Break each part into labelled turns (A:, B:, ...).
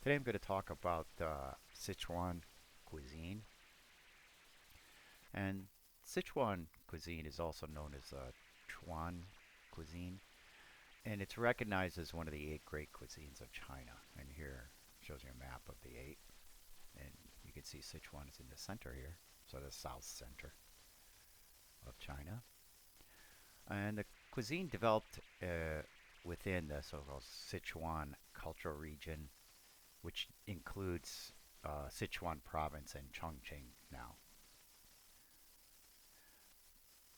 A: Today I'm going to talk about Sichuan cuisine. And Sichuan cuisine is also known as Chuan cuisine. And it's recognized as one of the eight great cuisines of China. And here shows you a map of the eight. And you can see Sichuan is in the center here, so the south center of China. And the cuisine developed within the so-called Sichuan cultural region, which includes Sichuan province and Chongqing now.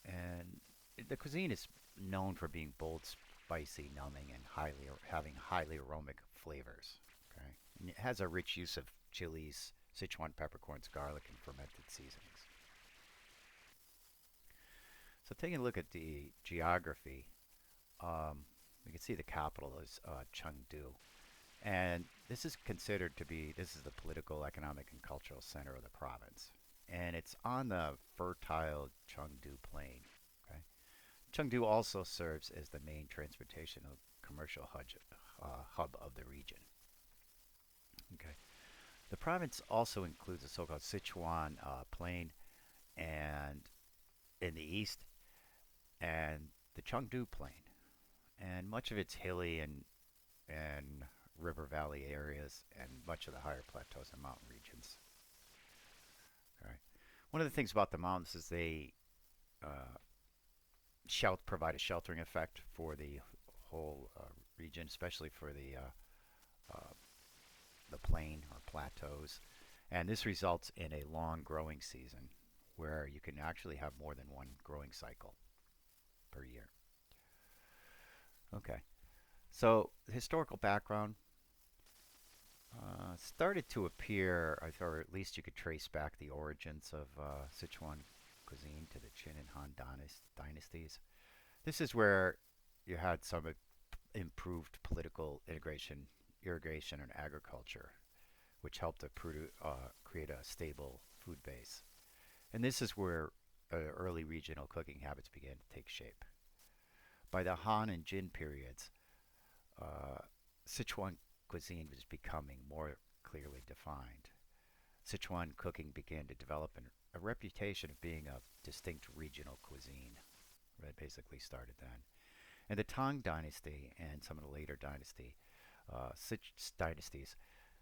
A: And the cuisine is known for being bold, spicy, numbing, and having highly aromatic flavors. Okay, and it has a rich use of chilies, Sichuan peppercorns, garlic, and fermented seasonings. So taking a look at the geography, we can see the capital is Chengdu, and this is the political, economic, and cultural center of the province, and it's on the fertile Chengdu Plain. Okay, Chengdu also serves as the main transportation and commercial hub of the region. Okay. The province also includes the so-called Sichuan Plain and in the east and the Chengdu Plain. And much of it's hilly and river valley areas and much of the higher plateaus and mountain regions. Okay. One of the things about the mountains is they uh, provide a sheltering effect for the whole region, especially for the plain or plateaus. And this results in a long growing season where you can actually have more than one growing cycle per year. Okay, so the historical background started to appear, or at least you could trace back the origins of Sichuan cuisine to the Qin and Han dynasties. This is where you had some improved political integration, irrigation, and agriculture, which helped to create a stable food base. And this is where early regional cooking habits began to take shape. By the Han and Jin periods, uh, Sichuan cuisine was becoming more clearly defined. Sichuan cooking began to develop a reputation of being a distinct regional cuisine. That basically started then. In the Tang Dynasty and some of the later dynasties,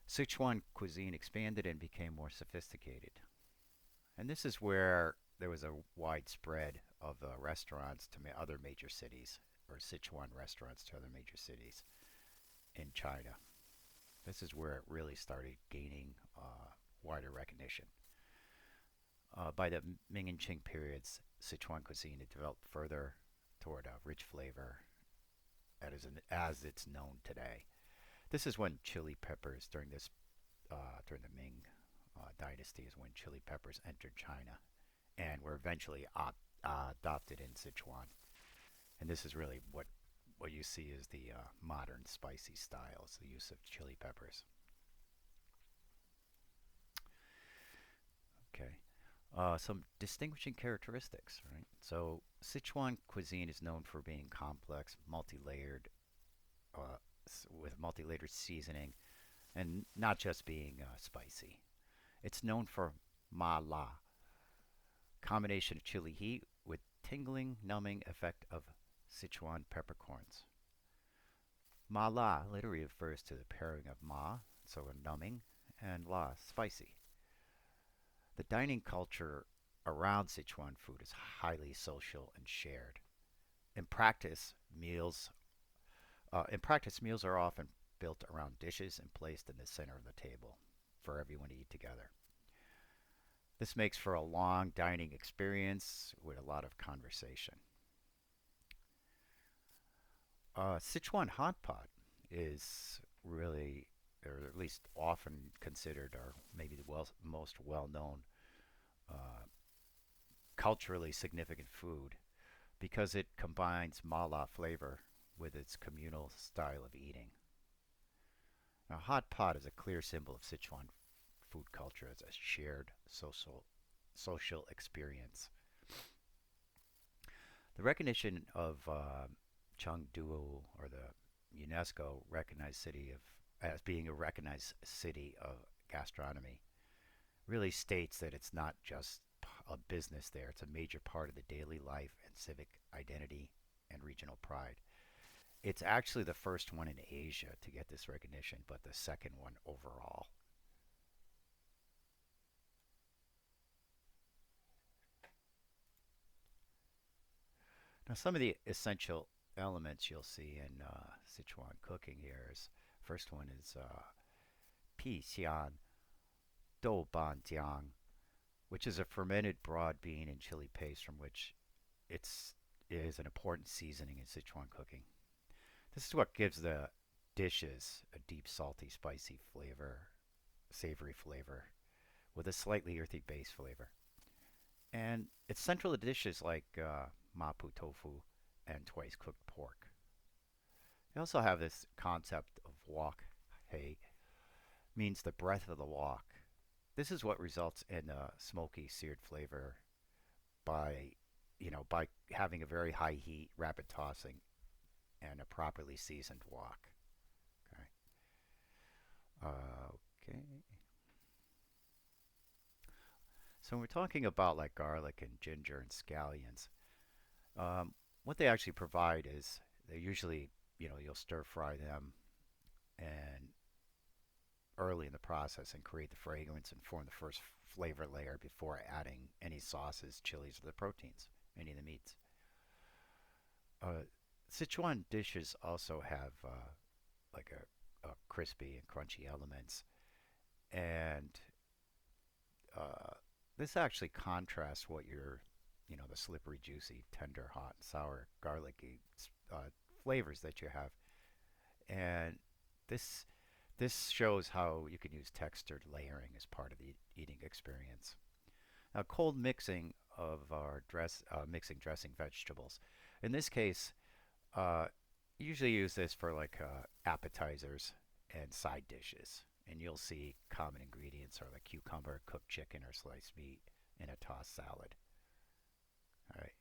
A: Sichuan cuisine expanded and became more sophisticated. And this is where there was a widespread of restaurants to other major cities, or Sichuan restaurants to other major cities in China. This is where it really started gaining wider recognition. By the Ming and Qing periods, Sichuan cuisine had developed further toward a rich flavor as it's known today. This is when chili peppers during the Ming dynasty is when chili peppers entered China and were eventually adopted in Sichuan. And this is really what you see as the modern spicy styles, the use of chili peppers. Okay. Some distinguishing characteristics, right? So Sichuan cuisine is known for being complex, multi-layered, with multi-layered seasoning, and not just being spicy. It's known for ma la, combination of chili heat with tingling, numbing effect of Sichuan peppercorns. Ma la literally refers to the pairing of ma, so numbing, and la, spicy. The dining culture around Sichuan food is highly social and shared. In practice, meals are often built around dishes and placed in the center of the table for everyone to eat together. This makes for a long dining experience with a lot of conversation. Sichuan hot pot is really, or at least often considered, or maybe the most well-known uh, culturally significant food because it combines mala flavor with its communal style of eating. Now, hot pot is a clear symbol of Sichuan food culture as a shared social experience. The recognition of Chengdu, or the UNESCO recognized city of as being a recognized city of gastronomy, really states that it's not just a business there, it's a major part of the daily life and civic identity and regional pride. It's actually the first one in Asia to get this recognition, but the second one overall. Now, some of the essential elements you'll see in Sichuan cooking here is first one is pi xian dou ban jiang, which is a fermented broad bean and chili paste from which it's is an important seasoning in Sichuan cooking. This is what gives the dishes a deep, salty, spicy flavor, savory flavor, with a slightly earthy base flavor. And it's central to dishes like mapu tofu and twice cooked pork. They also have this concept of wok hei, means the breath of the wok. This is what results in a smoky, seared flavor by, by having a very high heat, rapid tossing, and a properly seasoned wok. Okay. Okay. So when we're talking about like garlic and ginger and scallions, what they actually provide is they usually, you'll stir fry them and early in the process and create the fragrance and form the first flavor layer before adding any sauces, chilies, or the proteins, any of the meats. Uh, Sichuan dishes also have like a crispy and crunchy elements, and uh, this actually contrasts what the slippery, juicy, tender, hot, and sour, garlicky flavors that you have, and this this shows how you can use textured layering as part of the eating experience. Now, cold mixing of our mixing dressing vegetables. In this case, uh, usually use this for like appetizers and side dishes. And you'll see common ingredients are like cucumber, cooked chicken, or sliced meat in a tossed salad. All right.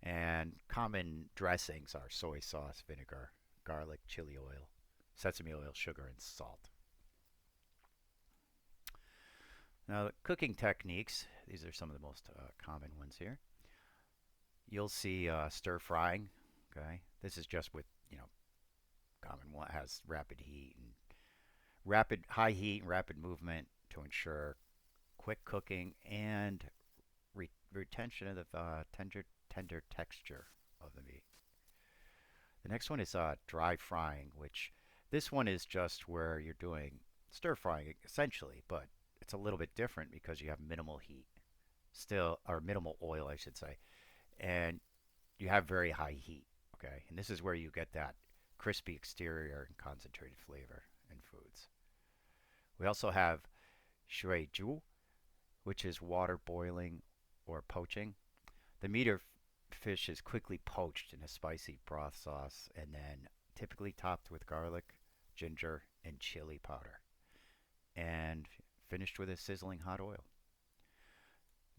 A: And common dressings are soy sauce, vinegar, garlic, chili oil, sesame oil, sugar, and salt. Now, the cooking techniques, these are some of the most common ones here. You'll see stir frying. Okay. This is just with, common one has rapid heat and rapid high heat and rapid movement to ensure quick cooking and retention of the tender texture of the meat. The next one is dry frying, which this one is just where you're doing stir frying essentially, but it's a little bit different because you have minimal heat, still, or minimal oil, I should say, and you have very high heat. Okay, and this is where you get that crispy exterior and concentrated flavor in foods. We also have shui ju, which is water boiling or poaching. The meat or fish is quickly poached in a spicy broth sauce and then typically topped with garlic, ginger, and chili powder, and finished with a sizzling hot oil.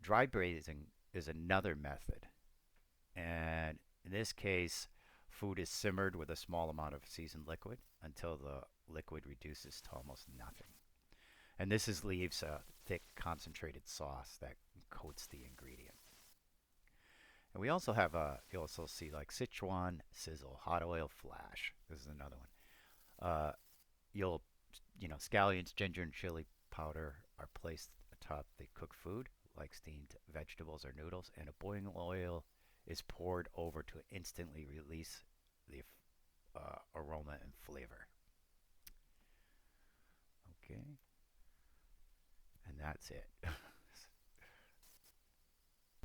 A: Dry braising is another method, and in this case, food is simmered with a small amount of seasoned liquid until the liquid reduces to almost nothing. And leaves a thick, concentrated sauce that coats the ingredient. And we also have you also see like Sichuan sizzle, hot oil flash. This is another one. You'll, scallions, ginger, and chili powder are placed atop the cooked food, like steamed vegetables or noodles, and a boiling oil is poured over to instantly release the aroma and flavor. Okay, and that's it.